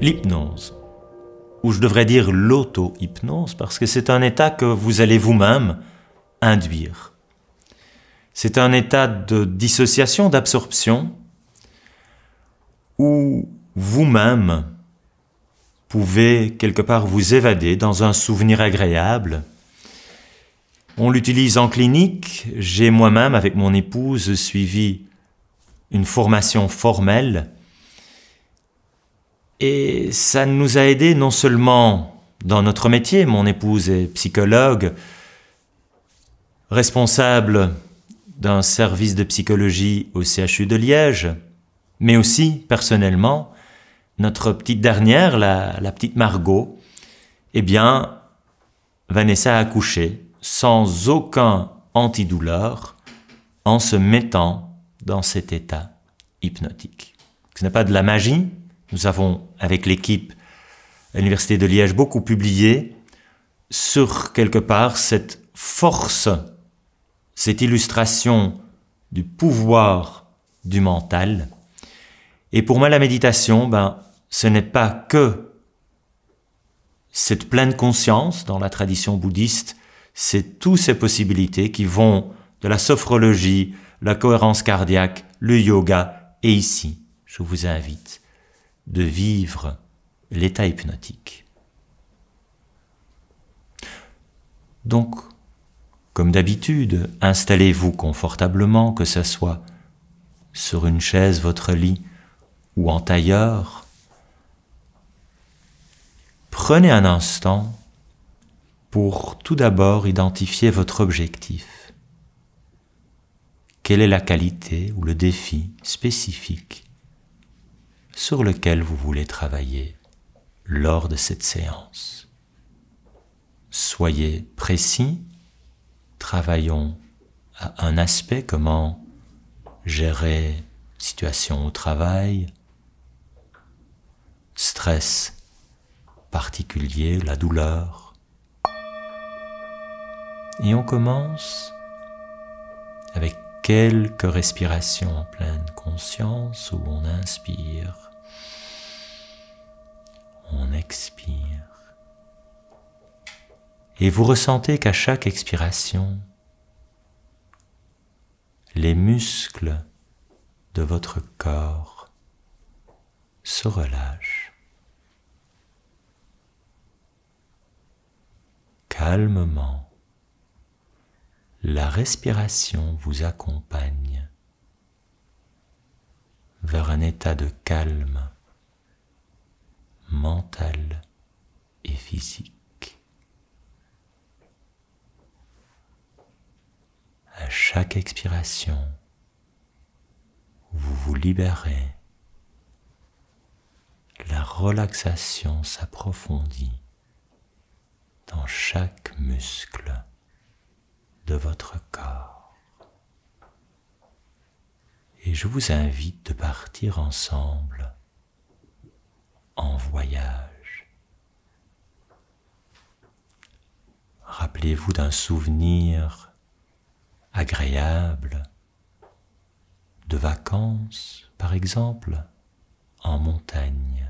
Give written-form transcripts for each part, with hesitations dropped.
l'hypnose, ou je devrais dire l'auto-hypnose, parce que c'est un état que vous allez vous-même induire. C'est un état de dissociation, d'absorption, où vous-même pouvez quelque part vous évader dans un souvenir agréable. On l'utilise en clinique. J'ai moi-même, avec mon épouse, suivi une formation formelle. Et ça nous a aidés non seulement dans notre métier, mon épouse est psychologue, responsable d'un service de psychologie au CHU de Liège, mais aussi, personnellement, notre petite dernière, la petite Margot, eh bien, Vanessa a accouché sans aucun antidouleur en se mettant dans cet état hypnotique. Ce n'est pas de la magie. Nous avons, avec l'équipe à l'Université de Liège, beaucoup publié sur, quelque part, cette force, cette illustration du pouvoir du mental. Et pour moi, la méditation, ce n'est pas que cette pleine conscience dans la tradition bouddhiste, c'est toutes ces possibilités qui vont de la sophrologie, la cohérence cardiaque, le yoga, et ici, je vous invite de vivre l'état hypnotique. Donc, comme d'habitude, installez-vous confortablement, que ce soit sur une chaise, votre lit, ou en tailleur. Prenez un instant pour tout d'abord identifier votre objectif. Quelle est la qualité ou le défi spécifique sur lequel vous voulez travailler lors de cette séance? Soyez précis, travaillons à un aspect, comment gérer situation au travail, stress particulier, la douleur. Et on commence avec quelques respirations en pleine conscience où on inspire, on expire. Et vous ressentez qu'à chaque expiration, les muscles de votre corps se relâchent. Calmement, la respiration vous accompagne vers un état de calme mental et physique. À chaque expiration, vous vous libérez, la relaxation s'approfondit dans chaque muscle de votre corps. Et je vous invite de partir ensemble en voyage. Rappelez-vous d'un souvenir agréable de vacances, par exemple, en montagne.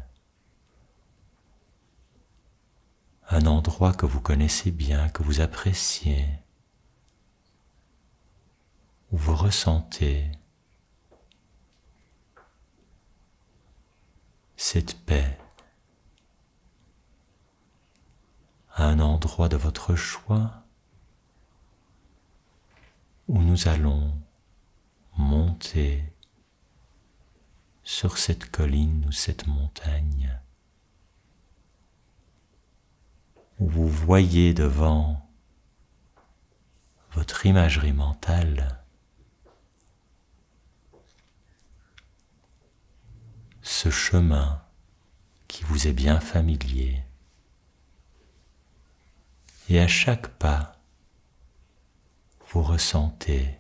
Un endroit que vous connaissez bien, que vous appréciez, où vous ressentez cette paix. À un endroit de votre choix où nous allons monter sur cette colline ou cette montagne, où vous voyez devant votre imagerie mentale ce chemin qui vous est bien familier. Et à chaque pas, vous ressentez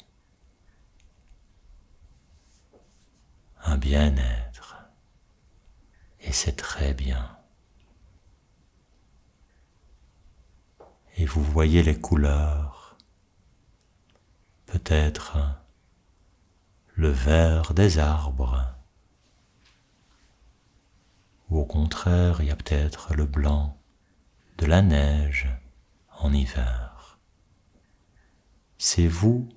un bien-être, et c'est très bien. Et vous voyez les couleurs, peut-être le vert des arbres, ou au contraire, il y a peut-être le blanc de la neige en hiver. C'est vous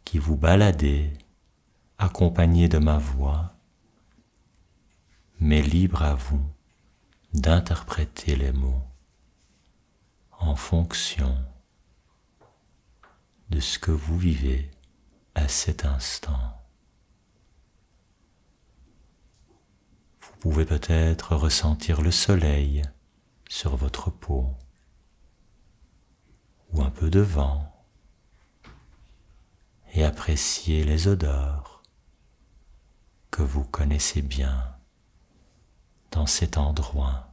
qui vous baladez, accompagné de ma voix, mais libre à vous d'interpréter les mots en fonction de ce que vous vivez à cet instant. Vous pouvez peut-être ressentir le soleil sur votre peau ou un peu de vent et apprécier les odeurs que vous connaissez bien dans cet endroit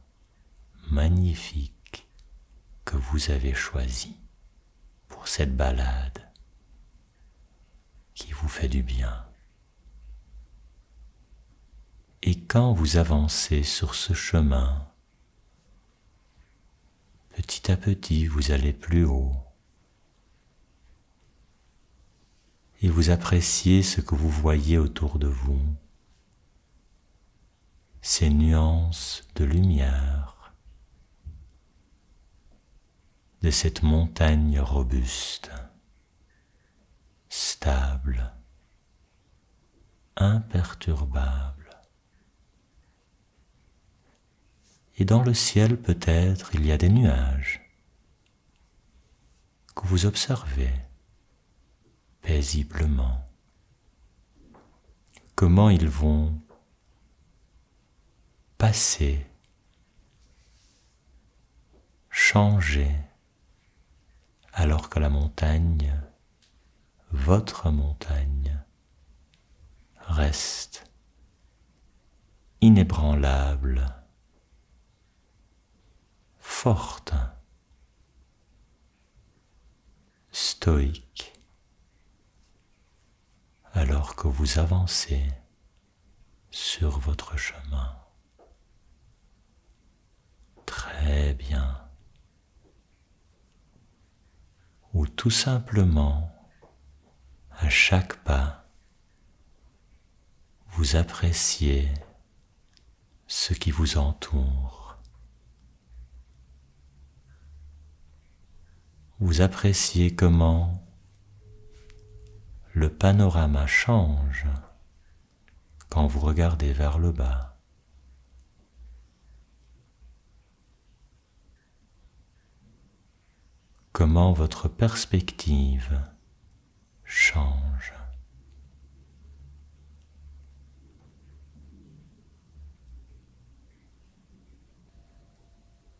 magnifique que vous avez choisi pour cette balade qui vous fait du bien. Et quand vous avancez sur ce chemin, petit à petit vous allez plus haut et vous appréciez ce que vous voyez autour de vous, ces nuances de lumière de cette montagne robuste, stable, imperturbable. Et dans le ciel, peut-être, il y a des nuages que vous observez paisiblement. Comment ils vont passer, changer, alors que la montagne, votre montagne, reste inébranlable, forte, stoïque, alors que vous avancez sur votre chemin. Très bien. Ou tout simplement, à chaque pas, vous appréciez ce qui vous entoure. Vous appréciez comment le panorama change quand vous regardez vers le bas. Comment votre perspective change.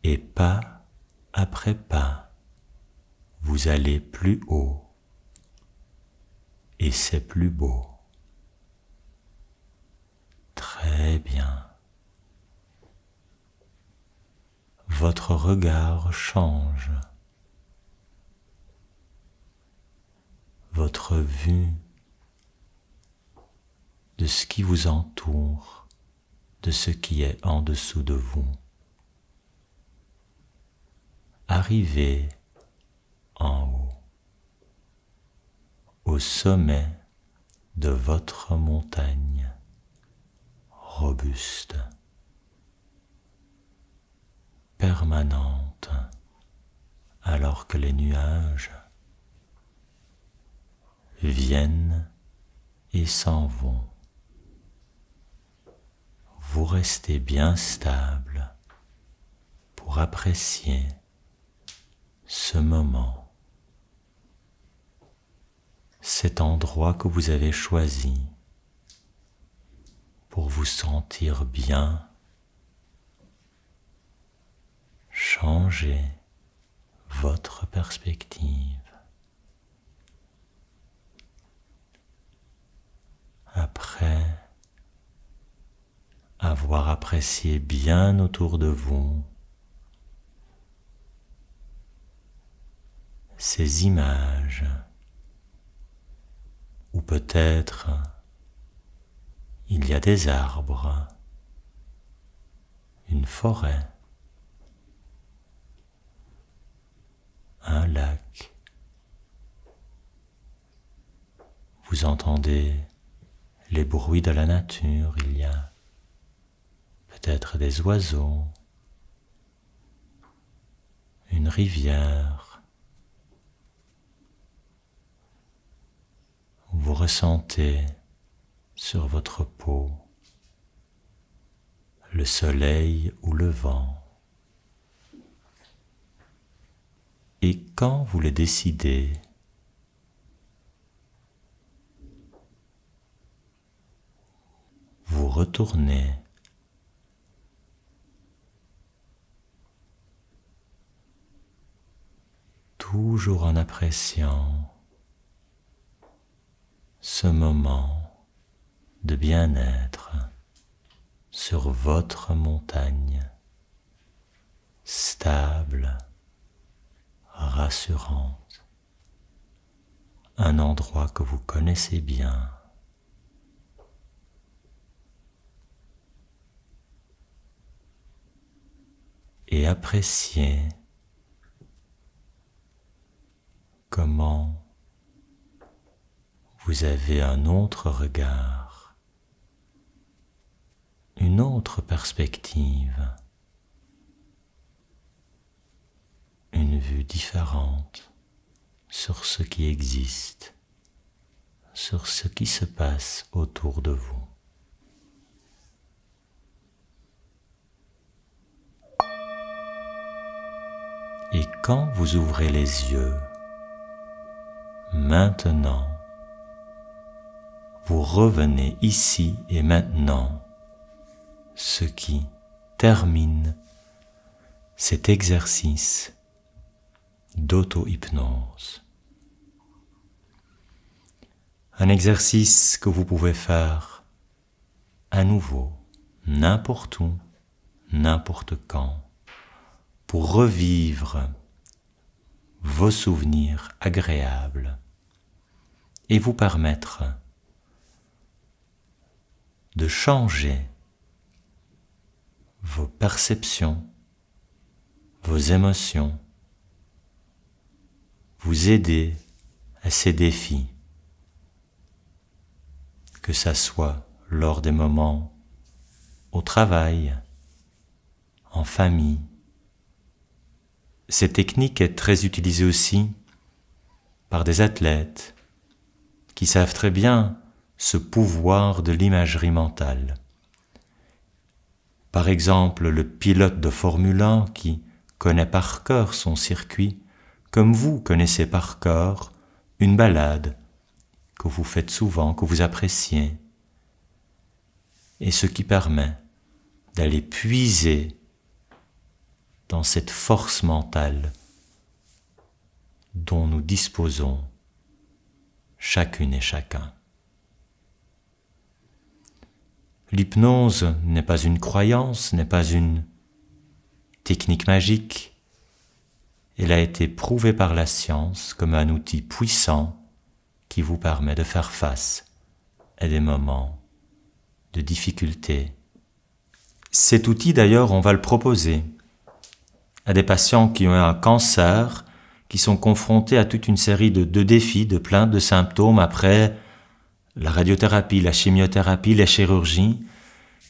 Et pas après pas, vous allez plus haut et c'est plus beau. Très bien. Votre regard change. Votre vue de ce qui vous entoure, de ce qui est en dessous de vous. Arrivez en haut, au sommet de votre montagne robuste, permanente, alors que les nuages viennent et s'en vont. Vous restez bien stable pour apprécier ce moment, cet endroit que vous avez choisi pour vous sentir bien, changer votre perspective. Après avoir apprécié bien autour de vous ces images, ou peut-être il y a des arbres, une forêt, un lac. Vous entendez les bruits de la nature, il y a peut-être des oiseaux, une rivière. Vous ressentez sur votre peau le soleil ou le vent. Et quand vous le décidez, vous retournez toujours en appréciant ce moment de bien-être sur votre montagne, stable, rassurante, un endroit que vous connaissez bien. Et appréciez comment vous avez un autre regard, une autre perspective, une vue différente sur ce qui existe, sur ce qui se passe autour de vous. Et quand vous ouvrez les yeux, maintenant, vous revenez ici et maintenant, ce qui termine cet exercice d'auto-hypnose. Un exercice que vous pouvez faire à nouveau, n'importe où, n'importe quand, pour revivre vos souvenirs agréables et vous permettre de changer vos perceptions, vos émotions, vous aider à ces défis, que ça soit lors des moments au travail, en famille. Cette technique est très utilisée aussi par des athlètes qui savent très bien ce pouvoir de l'imagerie mentale. Par exemple, le pilote de Formule 1 qui connaît par cœur son circuit, comme vous connaissez par cœur une balade que vous faites souvent, que vous appréciez, et ce qui permet d'aller puiser dans cette force mentale dont nous disposons chacune et chacun. L'hypnose n'est pas une croyance, n'est pas une technique magique. Elle a été prouvée par la science comme un outil puissant qui vous permet de faire face à des moments de difficulté. Cet outil, d'ailleurs, on va le proposer à des patients qui ont un cancer, qui sont confrontés à toute une série de défis, de plaintes, de symptômes après la radiothérapie, la chimiothérapie, les chirurgies.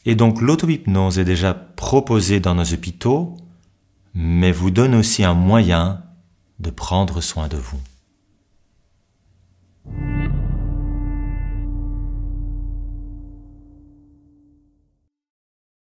Et donc l'auto-hypnose est déjà proposée dans nos hôpitaux, mais vous donne aussi un moyen de prendre soin de vous.